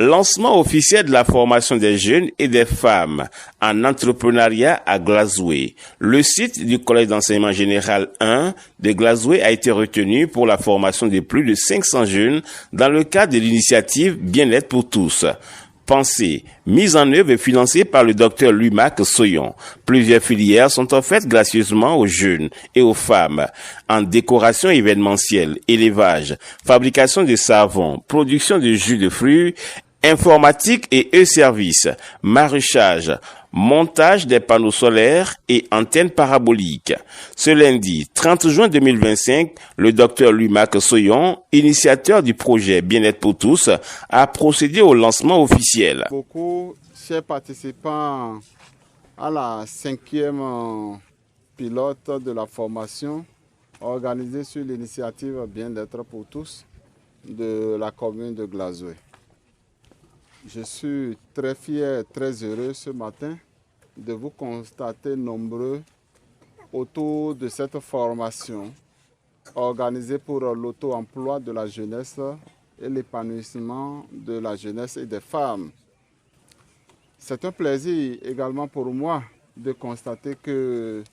Lancement officiel de la formation des jeunes et des femmes en entrepreneuriat à Glazoué. Le site du Collège d'enseignement général 1 de Glazoué a été retenu pour la formation de plus de 500 jeunes dans le cadre de l'initiative Bien-être pour tous. Pensée, mise en œuvre et financée par le docteur Lumac Soyon. Plusieurs filières sont offertes gracieusement aux jeunes et aux femmes en décoration événementielle, élevage, fabrication de savon, production de jus de fruits, informatique et e-services, maraîchage, montage des panneaux solaires et antennes paraboliques. Ce lundi 30 juin 2025, le docteur Lumac Soyon, initiateur du projet Bien-être pour tous, a procédé au lancement officiel. Beaucoup, chers participants à la 5e pilote de la formation organisée sur l'initiative Bien-être pour tous de la commune de Glazoué. Je suis très fier, très heureux ce matin de vous constater nombreux autour de cette formation organisée pour l'auto-emploi de la jeunesse et l'épanouissement de la jeunesse et des femmes. C'est un plaisir également pour moi de constater que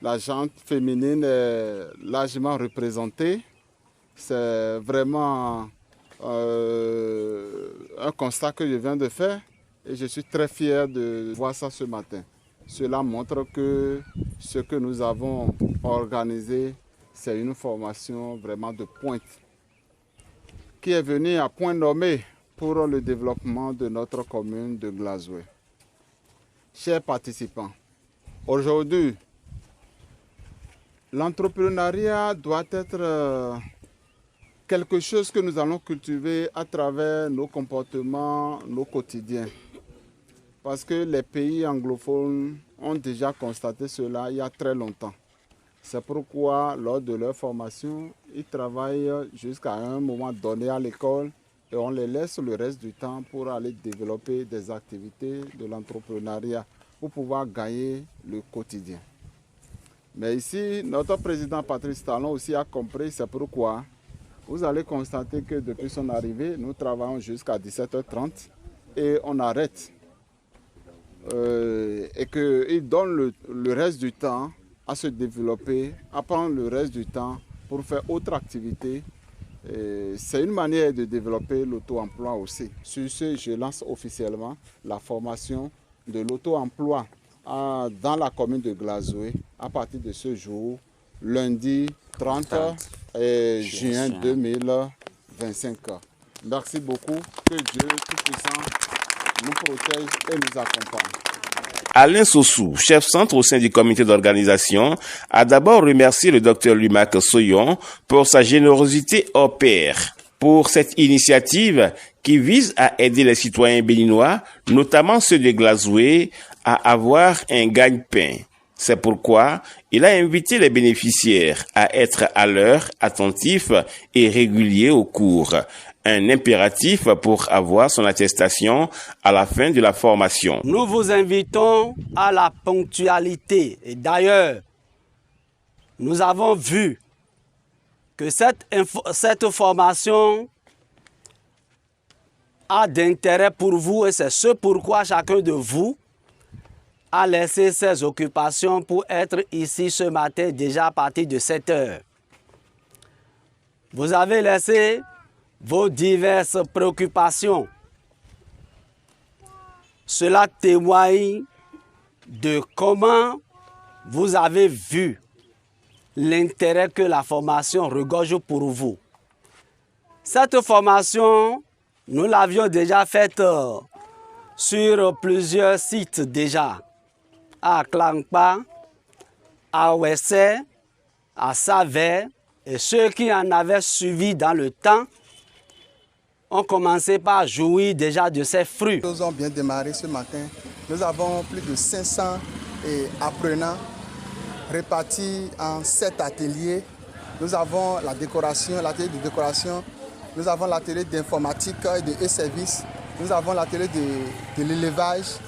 la gente féminine est largement représentée. C'est vraiment un constat que je viens de faire et je suis très fier de voir ça ce matin. Cela montre que ce que nous avons organisé, c'est une formation vraiment de pointe qui est venue à point nommé pour le développement de notre commune de Glazoué. Chers participants, aujourd'hui, l'entrepreneuriat doit être quelque chose que nous allons cultiver à travers nos comportements, nos quotidiens. Parce que les pays anglophones ont déjà constaté cela il y a très longtemps. C'est pourquoi, lors de leur formation, ils travaillent jusqu'à un moment donné à l'école et on les laisse le reste du temps pour aller développer des activités de l'entrepreneuriat pour pouvoir gagner le quotidien. Mais ici, notre président Patrice Talon aussi a compris, c'est pourquoi vous allez constater que depuis son arrivée, nous travaillons jusqu'à 17h30 et on arrête. Et qu'il donne le reste du temps à se développer, à prendre le reste du temps pour faire autre activité. C'est une manière de développer l'auto-emploi aussi. Sur ce, je lance officiellement la formation de l'auto-emploi dans la commune de Glazoué à partir de ce jour, lundi 30 juin 2025. Merci beaucoup. Que Dieu Tout-Puissant nous protège et nous accompagne. Alain Sossou, chef centre au sein du comité d'organisation, a d'abord remercié le docteur Lumac Soyon pour sa générosité hors pair pour cette initiative qui vise à aider les citoyens béninois, notamment ceux de Glazoué, à avoir un gagne-pain. C'est pourquoi il a invité les bénéficiaires à être à l'heure, attentifs et réguliers au cours. Un impératif pour avoir son attestation à la fin de la formation. Nous vous invitons à la ponctualité. Et d'ailleurs, nous avons vu que cette formation a d'intérêt pour vous et c'est ce pourquoi chacun de vous a laissé ses occupations pour être ici ce matin déjà à partir de 7 heures. Vous avez laissé vos diverses préoccupations. Cela témoigne de comment vous avez vu l'intérêt que la formation regorge pour vous. Cette formation, nous l'avions déjà faite sur plusieurs sites déjà. À Klangpa, à Ouessé, à Savé, et ceux qui en avaient suivi dans le temps ont commencé par jouir déjà de ces fruits. Nous avons bien démarré ce matin. Nous avons plus de 500 apprenants répartis en 7 ateliers. Nous avons la décoration, l'atelier de décoration, nous avons l'atelier d'informatique et de e-services, nous avons l'atelier de l'élevage,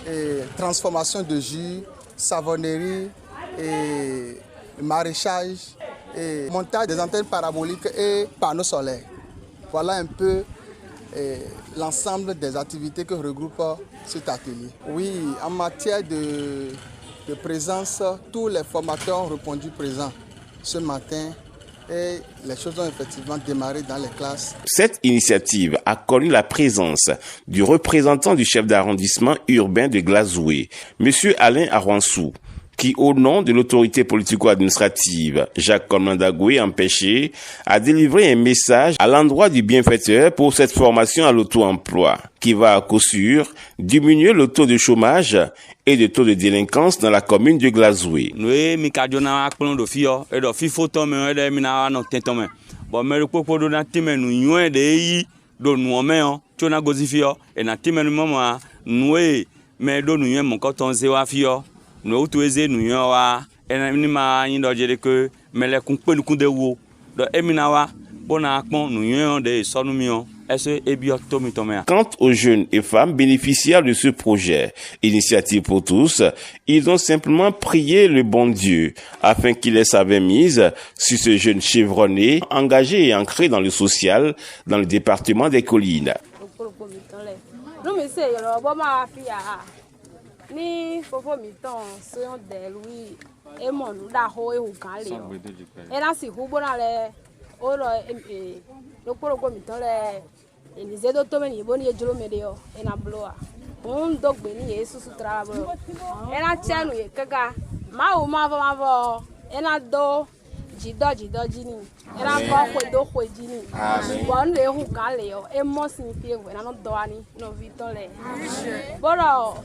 et transformation de jus, savonnerie, et maraîchage, et montage des antennes paraboliques et panneaux solaires. Voilà un peu l'ensemble des activités que regroupe cet atelier. Oui, en matière de présence, tous les formateurs ont répondu présents ce matin et les choses ont effectivement démarré dans les classes. Cette initiative a connu la présence du représentant du chef d'arrondissement urbain de Glazoué, M. Alain Arwansou, qui, au nom de l'autorité politico-administrative Jacques Komandagoué empêché, a délivré un message à l'endroit du bienfaiteur pour cette formation à l'auto-emploi, qui va à coup sûr diminuer le taux de chômage et le taux de délinquance dans la commune de Glazoué. Nous autorisons nous yawa ni ma yin doje de que mele kun pe kun de wo do eminawa bona akpon nous yon de sonu mion est ebio tomi tomea. Quant aux jeunes et femmes bénéficiaires de ce projet Initiative pour tous, ils ont simplement prié le bon Dieu afin qu'il les avait mises sur ce jeune chevronné engagé et ancré dans le social dans le département des Collines. Ni fofo mi ton so de lui e mo nu da ho e hu kan le o e na si hu bo na le o ro lo porogo mi ton le e ni ze do to me ni bo ni ejuro me de o e na bloa on do gbe ni e susu tra bro e na chenu e kaga ma o ma vo e na do jido jini e na ko jini bon le hu kan le o e mo sin fi e na no do ani no vi ton le boro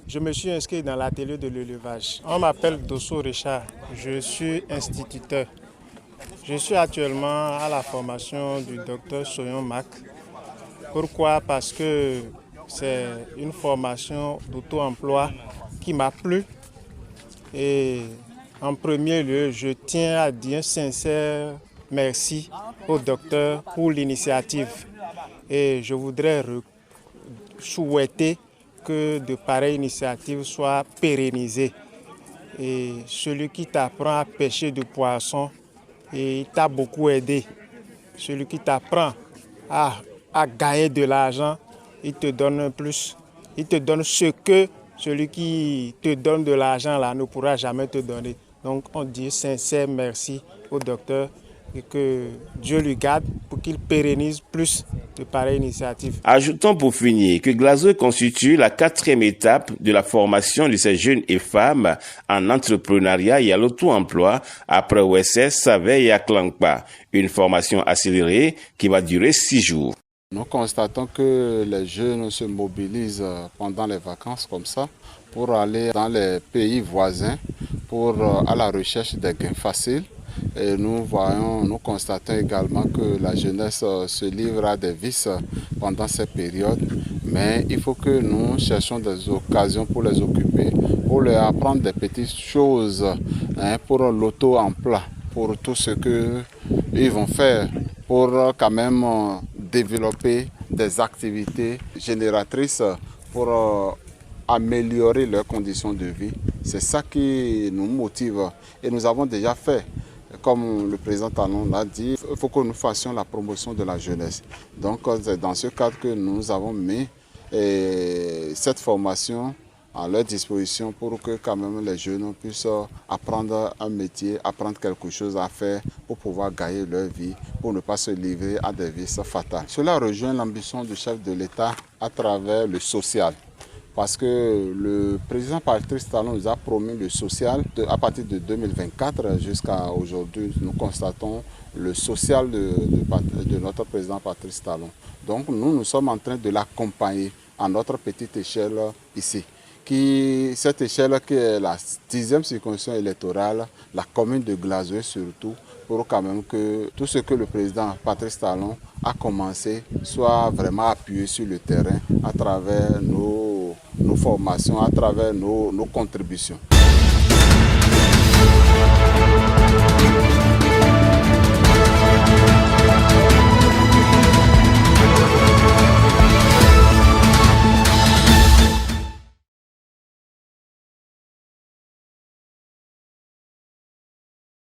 Je me suis inscrit dans l'atelier de l'élevage. On m'appelle Dosso Richard, je suis instituteur. Je suis actuellement à la formation du docteur Soyon Mac. Pourquoi? Parce que c'est une formation d'auto-emploi qui m'a plu. Et en premier lieu, je tiens à dire un sincère merci au docteur pour l'initiative. Et je voudrais souhaiter que de pareilles initiatives soient pérennisées. Et celui qui t'apprend à pêcher du poisson, il t'a beaucoup aidé. Celui qui t'apprend à gagner de l'argent, il te donne plus. Il te donne ce que celui qui te donne de l'argent là ne pourra jamais te donner. Donc on dit sincère merci au docteur et que Dieu lui garde pour qu'il pérennise plus de pareilles initiatives. Ajoutons pour finir que Glazoué constitue la 4e étape de la formation de ces jeunes et femmes en entrepreneuriat et à l'auto-emploi après OSS, Savé et Aklankpa. Une formation accélérée qui va durer 6 jours. Nous constatons que les jeunes se mobilisent pendant les vacances comme ça pour aller dans les pays voisins à la recherche des gains faciles. Et nous constatons également que la jeunesse se livre à des vices pendant ces périodes. Mais il faut que nous cherchions des occasions pour les occuper, pour leur apprendre des petites choses pour l'auto-emploi, pour tout ce qu'ils vont faire, pour quand même développer des activités génératrices pour améliorer leurs conditions de vie. C'est ça qui nous motive et nous avons déjà fait. Comme le président Talon l'a dit, il faut que nous fassions la promotion de la jeunesse. Donc c'est dans ce cadre que nous avons mis cette formation à leur disposition pour que quand même les jeunes puissent apprendre un métier, apprendre quelque chose à faire pour pouvoir gagner leur vie, pour ne pas se livrer à des vices fatales. Cela rejoint l'ambition du chef de l'État à travers le social. Parce que le président Patrice Talon nous a promis le social à partir de 2024 jusqu'à aujourd'hui. Nous constatons le social de notre président Patrice Talon. Donc nous sommes en train de l'accompagner à notre petite échelle ici. Cette échelle qui est la 10e circonscription électorale, la commune de Glazoué surtout, pour quand même que tout ce que le président Patrice Talon a commencé soit vraiment appuyé sur le terrain à travers nos formations, à travers nos contributions.